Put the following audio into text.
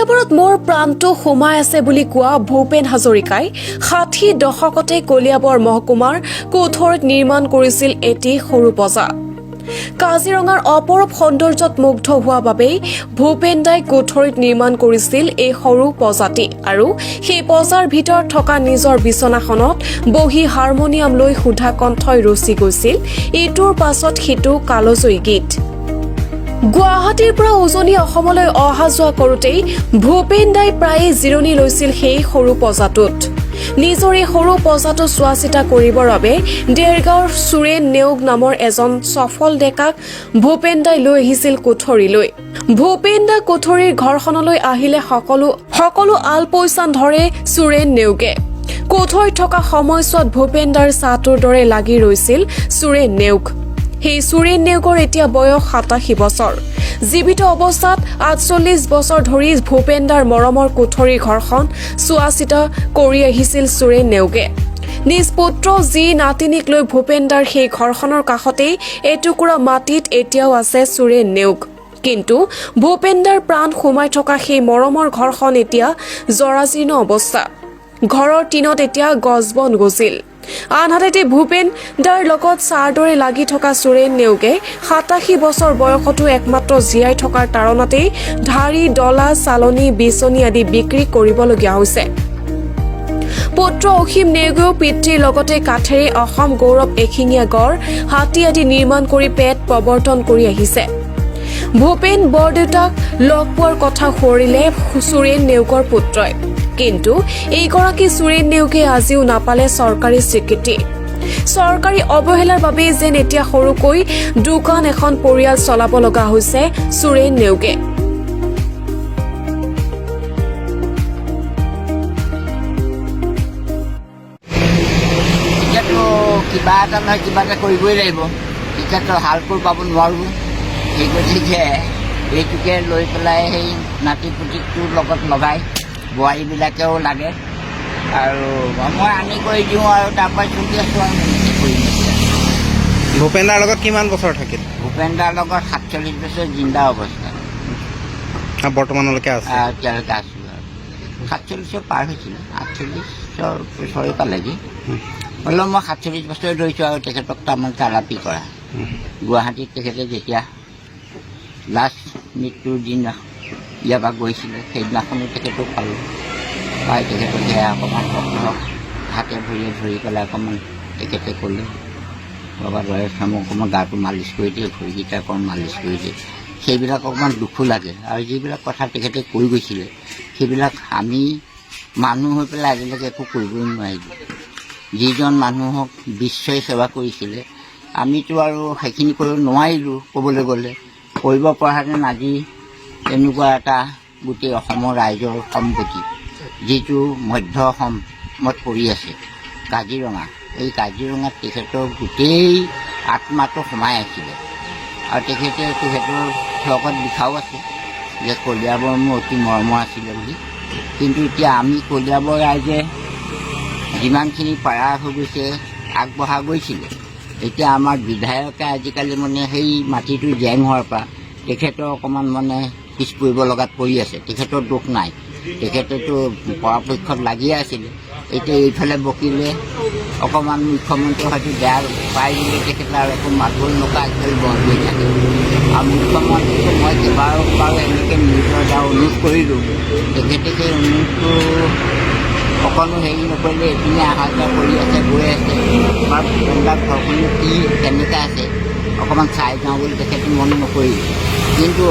কলিয়াবৰত মোৰ প্ৰাণটো সোমাই আছে বুলি কোৱা ভূপেন হাজৰিকাই ৬০ দশকতে কলিয়াবৰ মহকুমাৰ কোঠৰীত নিৰ্মাণ কৰিছিল এটি সৰু পজা। কাজিৰঙাৰ অপৰূপ সৌন্দৰ্যত মুগ্ধ হোৱা বাবেই ভূপেন দাই কোঠৰীত নিৰ্মাণ কৰিছিল এই সৰু পজাটি আৰু সেই পজাৰ ভিতৰত থকা নিজৰ বিচনাখনত বহি হাৰমনিয়াম লৈ সুধা কণ্ঠই ৰচি গৈছিল ইটোৰ পাছত সিটো কালজয়ী গীত। গুৱাহাটীৰ পৰা উজনি অসমলৈ অহা যোৱা কৰোঁতেই ভূপেন দাই প্ৰায়ে জিৰণি লৈছিল সেই সৰু পজাটোত। নিজৰ এই সৰু পজাটো চোৱা চিতা কৰিবৰ বাবে দেৰগাঁৱৰ সুৰেন নেওগ নামৰ এজন সফল ডেকাক ভূপেন দাই লৈ আহিছিল কোঠৰীলৈ। ভূপেন দা কোঠৰীৰ ঘৰখনলৈ আহিলে সকলো আলপৈচান ধৰে সুৰেন নেওগে। কোঠৰীত থকা সময়ছোৱাত ভূপেন দাৰ ছাটোৰ দৰে লাগি ৰৈছিল সুৰেন নেওগ। সেই সুৰেন নেওগৰ এতিয়া বয়স ৮৭ বছৰ। জীৱিত অৱস্থাত ৪৮ বছৰ ধৰি ভূপেন দাৰ মৰমৰ কোঠৰীৰ ঘৰখন চোৱা চিতা কৰি আহিছিল সুৰেন নেওগে। নিজ পুত্ৰ যি নাতিনীক লৈ ভূপেন দাৰ সেই ঘৰখনৰ কাষতেই এটুকুৰা মাটিত এতিয়াও আছে সুৰেন নেওগ। কিন্তু ভূপেন দাৰ প্ৰাণ সোমাই থকা সেই মৰমৰ ঘৰখন এতিয়া জৰাজীৰ্ণ অৱস্থা। ঘৰৰ টিনত এতিয়া গছবন গজিল। আনহাতে ভূপেন দাৰ লগত ছাৰ দৰে লাগি থকা সুৰেন নেওগে ৮৭ বছৰ বয়সতো একমাত্ৰ জীয়াই থকাৰ তাৰণাতেই ঢাৰি, ডলা, চালনী, বিচনী আদি বিক্ৰী কৰিবলগীয়া হৈছে। পুত্ৰ অসীম নেওগেও পিতৃৰ লগতে কাঠেৰে অসম গৌৰৱ এশিঙীয়া গড়, হাতী আদি নিৰ্মাণ কৰি পেট প্ৰৱৰ্তন কৰি আহিছে। ভূপেন বৰদেউতাক লগ পোৱাৰ কথা সোঁৱৰিলে সুৰেন নেওগৰ পুত্ৰই। কিন্তু এইগৰাকী সুৰেন নেওগে আজিও নাপালে চৰকাৰী স্বীকৃতি। চৰকাৰী অৱহেলাৰ বাবেই যেন এতিয়া সৰুকৈ দোকান এখন পৰিয়াল চলাব লগা হৈছে সুৰেন নেওগে। কিবা এটা নহয় কিবা এটা কৰিবই লাগিব। এতিয়াতো হালকোৰ পাব নোৱাৰোঁ। সেই গতিকে এইটোকে লৈ পেলাই সেই নাতি পুতিটোৰ লগত লগাই বোৱাৰীবিলাকেও লাগে আৰু মই আনি কৰি দিওঁ আৰু তাৰপৰা চলি আছোঁ আৰু কৰি মেলি। ভূপেন দাৰ লগত কিমান বছৰ থাকিল? ভূপেন দাৰ লগত ৪৭ বছৰ জিন্দা অৱস্থা বৰ্তমানলৈকে আছে। এতিয়ালৈকে আছোঁ আৰু ৪৭ পাৰ হৈছিল, ৪৮ বছৰে পালেগৈ। হ'লেও মই ৪৭ বছৰ ধৰিছোঁ আৰু তেখেতক তাৰমানে থেৰাপি কৰা। গুৱাহাটীত তেখেতে যেতিয়া লাষ্ট মৃত্যুৰ দিন ইয়াৰ পৰা গৈছিলে সেইদিনাখনো তেখেতক পালোঁ। পাই তেখেতক সেয়া অকণমান ধৰক হাতে ভৰিয়ে ধৰি পেলাই অকণমান তেখেতে ক'লে বাবা দৰে মোক অকণমান গাটো মালিচ কৰি দিয়ে, ভৰিকেইটা অকণমান মালিচ কৰি দিয়ে। সেইবিলাক অকণমান দুখো লাগে আৰু যিবিলাক কথা তেখেতে কৈ গৈছিলে সেইবিলাক আমি মানুহ হৈ পেলাই আজিলৈকে একো কৰিবই নোৱাৰিলোঁ। যিজন মানুহক বিশ্বই সেৱা কৰিছিলে আমিতো আৰু সেইখিনি কৰিব নোৱাৰিলোঁ। ক'বলৈ গ'লে কৰিব পৰাহেঁতেন আজি এনেকুৱা এটা গোটেই অসমৰ ৰাইজৰ সম্পত্তি যিটো মধ্য অসমত পৰি আছে কাজিৰঙা, এই কাজিৰঙাত তেখেতৰ গোটেই আত্মাটো সোমাই আছিলে আৰু তেখেতৰ লগত লিখাও আছে যে কলিয়াবৰ মোৰ অতি মৰমৰ আছিলে বুলি। কিন্তু এতিয়া আমি কলিয়াবৰ ৰাইজে যিমানখিনি পাৰা হৈ গৈছে আগবঢ়া গৈছিলে। এতিয়া আমাৰ বিধায়কে আজিকালি মানে সেই মাটিটো জেং হোৱাৰ পৰা তেখেতৰ অকণমান মানে পিছ পৰিব লগাত পৰি আছে। তেখেতৰ দুখ নাই, তেখেতেতো পৰাপক্ষত লাগিয়ে আছিলে। এতিয়া এইফালে বকিলে অকণমান মুখ্যমন্ত্ৰী হয়তো বেয়া পাই দিলে তেখেতে আৰু একো মাতবোল নকৰা আগফালে বন্ধ হৈ থাকে। আৰু মুখ্যমন্ত্ৰীকো মই কেইবাৰো এনেকৈ নিউজৰ দ্বাৰা অনুৰোধ কৰিলোঁ। তেখেতে সেই অনুৰোধটো অকণো হেৰি নকৰিলে, এইপিনে অহা যোৱা কৰি আছে, গৈ আছে। আমাৰ ভূপেনদাৰ ঘৰখনো কি কেনেকৈ আছে অকণমান চাই যাওঁ বুলি তেখেতে মন নকৰিলে। কিন্তু